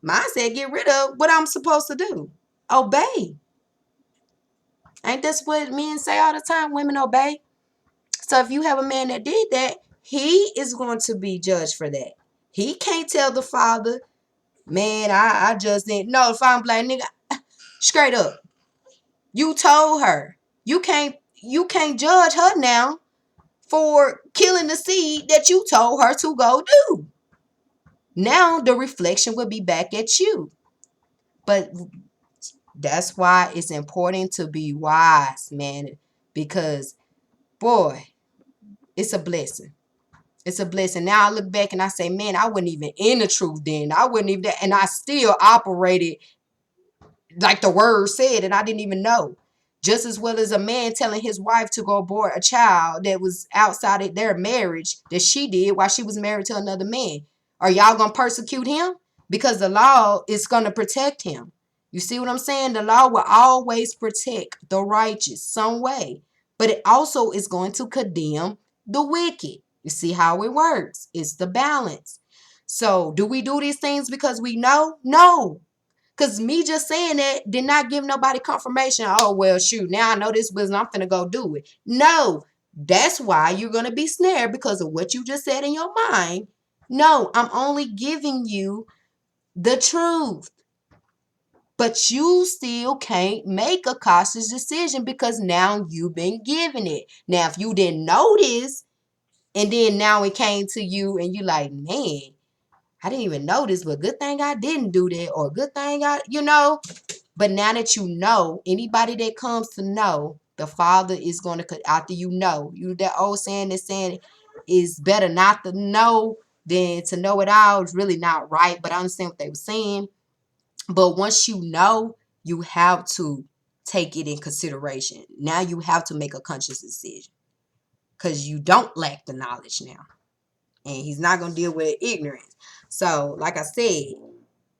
Mine said get rid of what I'm supposed to do. Obey. Ain't that's what men say all the time? Women obey. So if you have a man that did that, he is going to be judged for that. He can't tell the Father, man, I just didn't. No, if I'm black nigga, straight up. You told her. You can't judge her now for killing the seed that you told her to go do. Now the reflection will be back at you. But that's why it's important to be wise, man. Because, boy, it's a blessing. It's a blessing. Now I look back and I say, man, I wasn't even in the truth then. I wasn't even, and I still operated like the word said, and I didn't even know. Just as well as a man telling his wife to go abort a child that was outside of their marriage that she did while she was married to another man. Are y'all going to persecute him? Because the law is going to protect him. You see what I'm saying? The law will always protect the righteous some way, but it also is going to condemn the wicked. You see how it works? It's the balance. So do we do these things because we know? No. Because me just saying that did not give nobody confirmation. Oh, well, shoot, now I know this business. I'm finna go do it. No, that's why you're going to be snared because of what you just said in your mind. No, I'm only giving you the truth. But you still can't make a cautious decision because now you've been given it. Now, if you didn't notice and then now it came to you and you like, man, I didn't even notice, but good thing I didn't do that, or good thing but now that you know, anybody that comes to know, the Father is going to, after that old saying that's saying is better not to know than to know it all is really not right, but I understand what they were saying. But once you know, you have to take it in consideration. Now you have to make a conscious decision because you don't lack the knowledge now. And he's not going to deal with ignorance. So, like I said,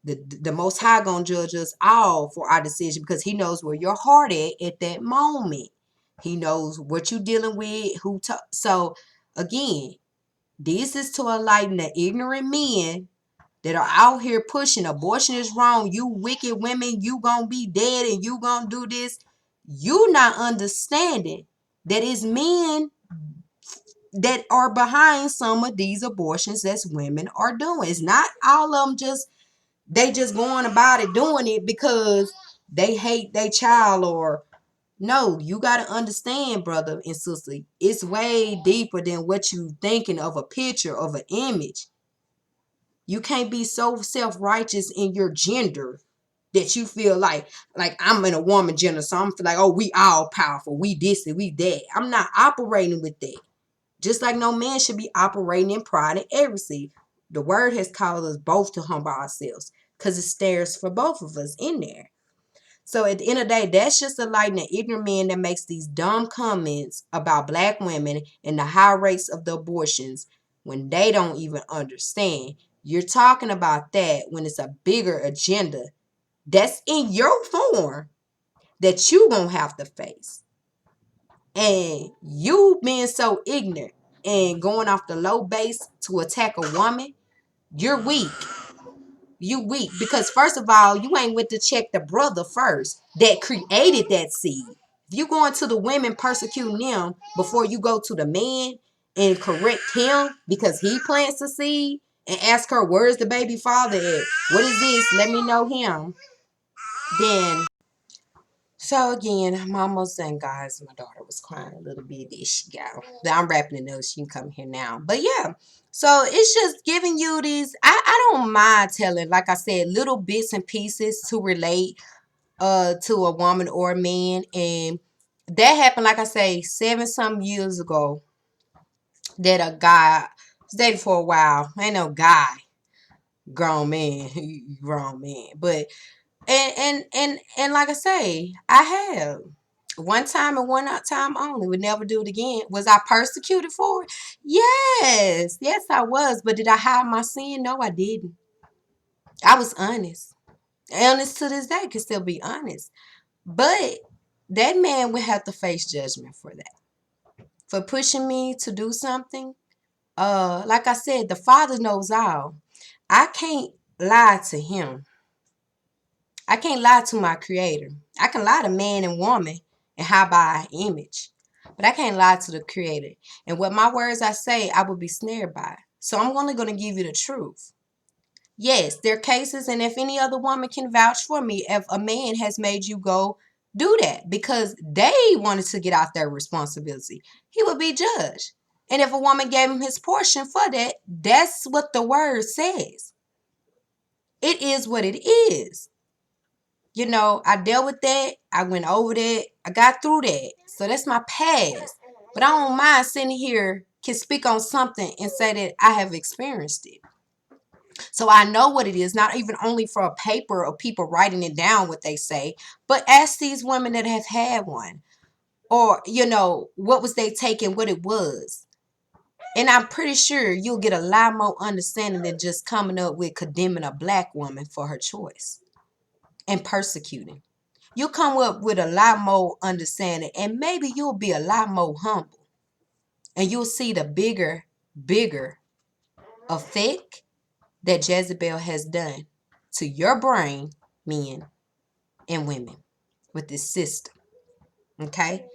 the Most High going to judge us all for our decision because he knows where your heart at that moment. He knows what you're dealing with. So, again, this is to enlighten the ignorant men that are out here pushing abortion is wrong. You wicked women, you gonna be dead and you gonna do this. You not understanding that it's men that are behind some of these abortions that women are doing. It's not all of them they just going about it doing it because they hate their child or no, you got to understand, brother and sister, it's way deeper than what you thinking of a picture of an image. You can't be so self-righteous in your gender that you feel like I'm in a woman gender, so I'm feel like, oh, we all powerful, we this and we that. I'm not operating with that. Just like no man should be operating in pride and arrogancy. The word has called us both to humble ourselves because it stares for both of us in there. So at the end of the day, that's just a light and ignorant man that makes these dumb comments about black women and the high rates of the abortions when they don't even understand. You're talking about that when it's a bigger agenda that's in your form that you gonna have to face. And you being so ignorant and going off the low base to attack a woman, you're weak. You weak because first of all, you ain't went to check the brother first that created that seed. If you going to the women persecuting them before you go to the man and correct him because he plants the seed and ask her, where's the baby father at? What is this? Let me know him. Then, so again, I'm almost done, guys. My daughter was crying a little bit. There she go. I'm wrapping it up. She can come here now. But yeah, so it's just giving you these. I don't mind telling, like I said, little bits and pieces to relate to a woman or a man. And that happened, like I say, 7-some years ago. That a guy was dating for a while. Ain't no guy, grown man, grown man. But and like I say, I have one time and one time only. Would never do it again. Was I persecuted for it? Yes, I was. But did I hide my sin? No, I didn't. I was honest. Honest to this day, can still be honest. But that man would have to face judgment for that, for pushing me to do something. Like I said, the Father knows all. I can't lie to him. I can't lie to my creator. I can lie to man and woman and hide by image. But I can't lie to the creator. And what my words I say, I will be snared by. So I'm only going to give you the truth. Yes, there are cases, and if any other woman can vouch for me, if a man has made you go do that because they wanted to get out their responsibility, he would be judged. And if a woman gave him his portion for that, that's what the word says. It is what it is. I dealt with that. I went over that. I got through that. So that's my past. But I don't mind sitting here, can speak on something and say that I have experienced it. So I know what it is, not even only for a paper of people writing it down what they say, but ask these women that have had one. Or, what was they taking, what it was. And I'm pretty sure you'll get a lot more understanding than just coming up with condemning a black woman for her choice and persecuting. You'll come up with a lot more understanding, and maybe you'll be a lot more humble. And you'll see the bigger effect that Jezebel has done to your brain, men and women, with this system. Okay?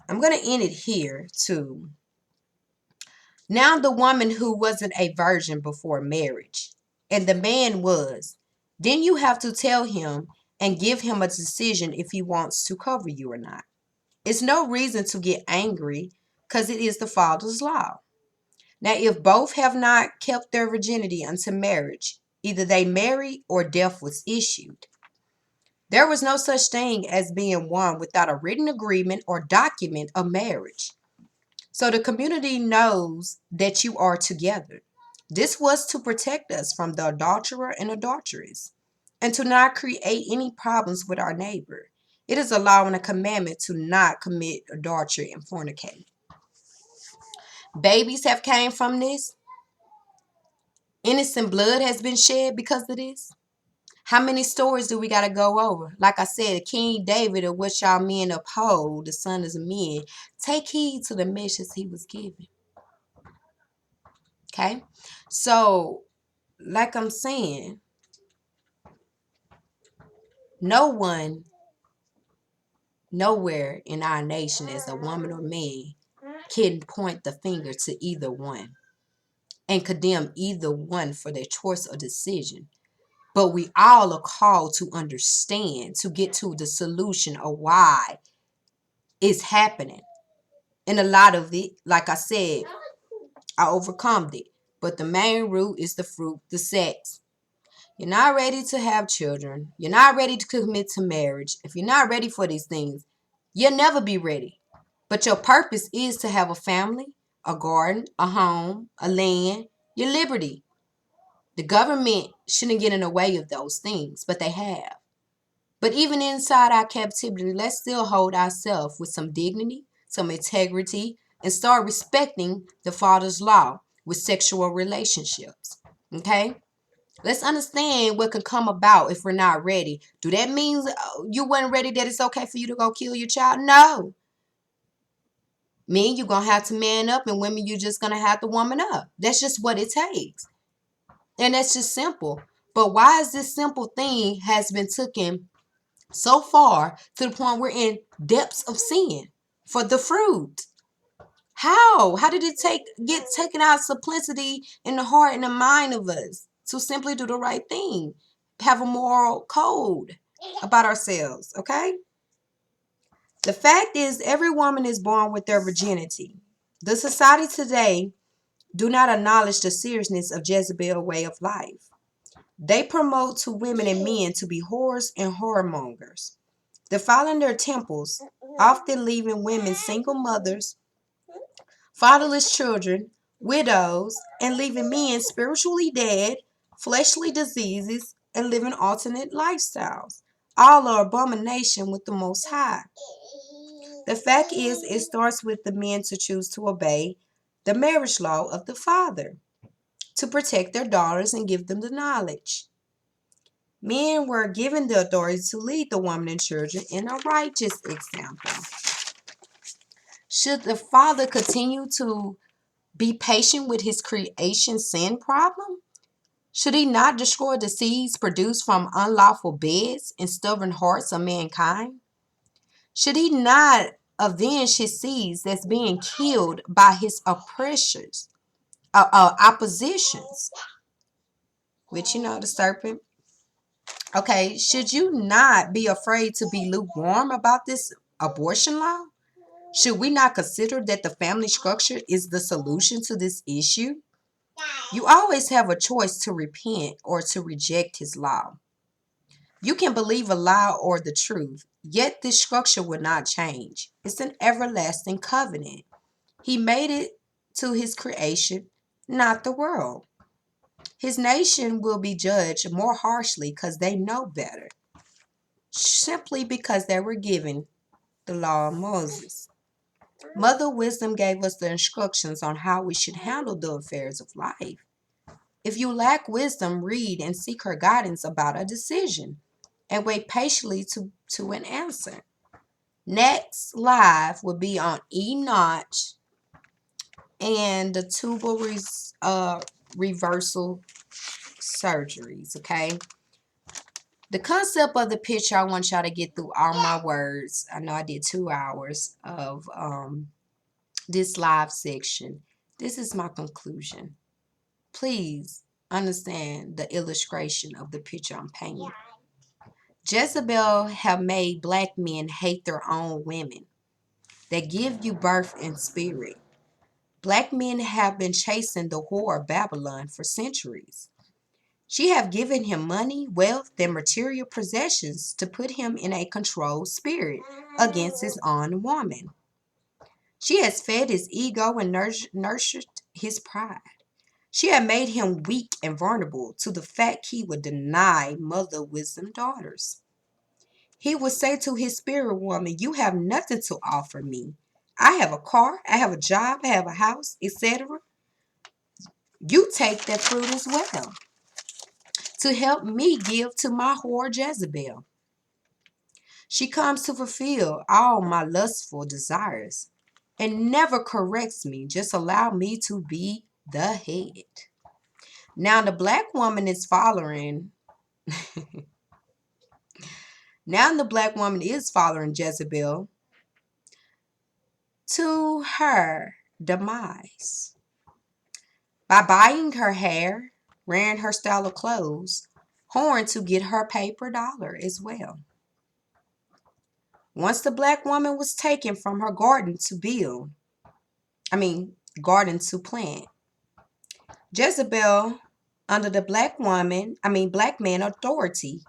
I'm going to end it here too. Now the woman who wasn't a virgin before marriage, and the man was, then you have to tell him and give him a decision if he wants to cover you or not. It's no reason to get angry because it is the Father's law. Now, if both have not kept their virginity until marriage, either they marry or death was issued. There was no such thing as being one without a written agreement or document of marriage. So the community knows that you are together. This was to protect us from the adulterer and adulteress, and to not create any problems with our neighbor. It is a law and a commandment to not commit adultery and fornicate. Babies have came from this. Innocent blood has been shed because of this. How many stories do we got to go over? Like I said, King David, of which y'all men uphold, the son of men, take heed to the message he was given. Okay? So, like I'm saying, no one, nowhere in our nation as a woman or man can point the finger to either one and condemn either one for their choice or decision. But we all are called to understand, to get to the solution of why it's happening. And a lot of it, like I said, I overcome it. But the main root is the fruit, the sex. You're not ready to have children. You're not ready to commit to marriage. If you're not ready for these things, you'll never be ready. But your purpose is to have a family, a garden, a home, a land, your liberty. The government shouldn't get in the way of those things, but they have. But even inside our captivity, let's still hold ourselves with some dignity, some integrity, and start respecting the Father's law with sexual relationships. Okay? Let's understand what can come about if we're not ready. Do that mean you weren't ready that it's okay for you to go kill your child? No. Men, you're going to have to man up, and women, you're just going to have to woman up. That's just what it takes. And that's just simple. But why is this simple thing has been taken so far to the point we're in depths of sin for the fruit? How? How did it get taken out simplicity in the heart and the mind of us to simply do the right thing? Have a moral code about ourselves, okay? The fact is, every woman is born with their virginity. The society today do not acknowledge the seriousness of Jezebel's way of life. They promote to women and men to be whores and whoremongers, defiling their temples, often leaving women single mothers, fatherless children, widows, and leaving men spiritually dead, fleshly diseases, and living alternate lifestyles. All are abomination with the Most High. The fact is, it starts with the men to choose to obey the marriage law of the father, to protect their daughters and give them the knowledge. Men were given the authority to lead the woman and children in a righteous example. Should the father continue to be patient with his creation sin problem? Should he not destroy the seeds produced from unlawful beds and stubborn hearts of mankind? Should he not avenge his seeds that's being killed by his oppressors, oppositions, which the serpent? Okay, should you not be afraid to be lukewarm about this abortion law? Should we not consider that the family structure is the solution to this issue? You always have a choice to repent or to reject his law. You can believe a lie or the truth, yet this structure will not change. It's an everlasting covenant. He made it to his creation, not the world. His nation will be judged more harshly because they know better, simply because they were given the law of Moses. Mother Wisdom gave us the instructions on how we should handle the affairs of life. If you lack wisdom, read and seek her guidance about a decision and wait patiently to an answer. Next live will be on E-notch and the tubal reversal surgeries, okay? The concept of the picture, I want y'all to get through all my words. I know I did 2 hours of this live section. This is my conclusion. Please understand the illustration of the picture I'm painting. Jezebel have made black men hate their own women that give you birth in spirit. Black men have been chasing the whore of Babylon for centuries. She have given him money, wealth, and material possessions to put him in a controlled spirit against his own woman. She has fed his ego and nurtured his pride. She had made him weak and vulnerable to the fact he would deny mother wisdom daughters. He would say to his spirit woman, you have nothing to offer me. I have a car, I have a job, I have a house, etc. You take that fruit as well to help me give to my whore Jezebel. She comes to fulfill all my lustful desires and never corrects me. Just allow me to be the head. Now the black woman is following. Now the black woman is following Jezebel to her demise by buying her hair, wearing her style of clothes, whoring to get her paper dollar as well. Once the black woman was taken from her garden to plant, Jezebel, under the black man authority,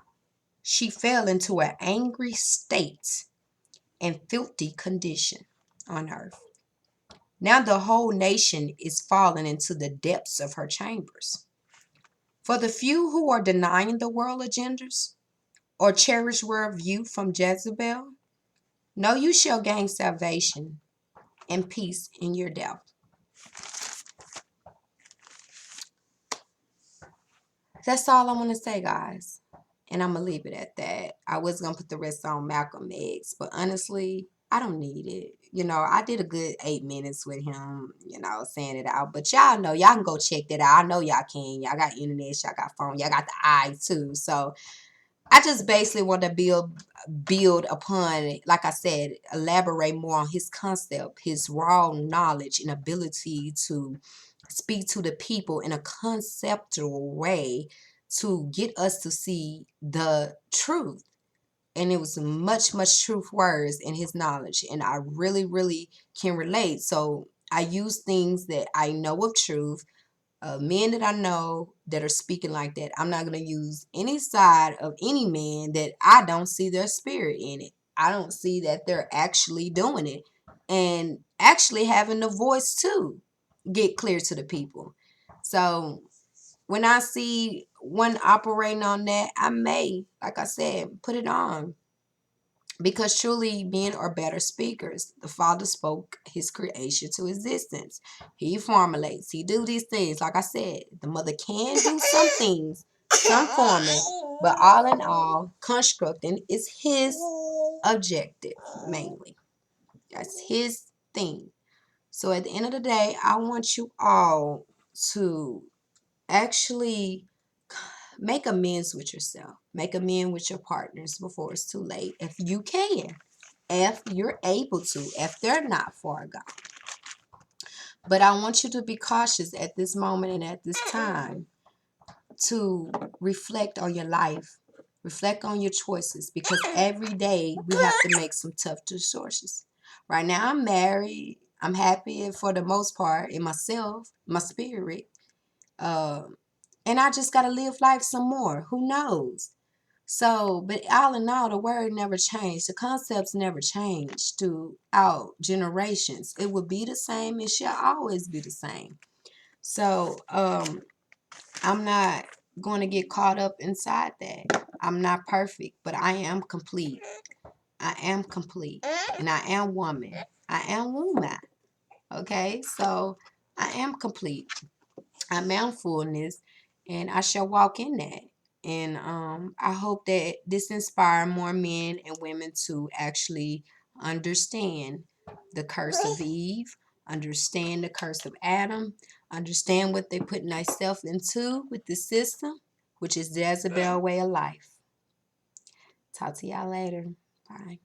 she fell into an angry state and filthy condition on earth. Now the whole nation is falling into the depths of her chambers. For the few who are denying the world agendas or cherish world view from Jezebel, know you shall gain salvation and peace in your doubt. That's all I want to say, guys. And I'm going to leave it at that. I was going to put the rest on Malcolm X, but honestly, I don't need it. You know, I did a good 8 minutes with him, you know, saying it out. But y'all know, y'all can go check that out. I know y'all can. Y'all got internet, y'all got phone, y'all got the eye too. So I just basically want to build upon, like I said, elaborate more on his concept, his raw knowledge and ability to speak to the people in a conceptual way to get us to see the truth. And it was much truth words in his knowledge, and I really can relate. So I use things that I know of truth, men that I know that are speaking like that. I'm not going to use any side of any man that I don't see their spirit in it. I don't see that they're actually doing it and actually having the voice to get clear to the people. So when I see one operating on that, I may, like I said, put it on. Because truly men are better speakers. The Father spoke his creation to existence. He formulates. He do these things. Like I said, the mother can do some things, some forming, but all in all, constructing is his objective mainly. That's his thing. So at the end of the day, I want you all to actually make amends with yourself. Make amends with your partners before it's too late. If you can. If you're able to. If they're not far gone. But I want you to be cautious at this moment and at this time to reflect on your life. Reflect on your choices. Because every day we have to make some tough choices. Right now I'm married. I'm happy for the most part in myself, my spirit. And I just got to live life some more. Who knows? So, but all in all, the word never changed. The concepts never changed throughout generations. It will be the same. It shall always be the same. So, I'm not going to get caught up inside that. I'm not perfect, but I am complete. I am complete. And I am woman. I am woman. Okay? So I am complete. I am fullness. And I shall walk in that. And I hope that this inspire more men and women to actually understand the curse of Eve, understand the curse of Adam, understand what they putting themselves into with the system, which is Jezebel way of life. Talk to y'all later. Bye.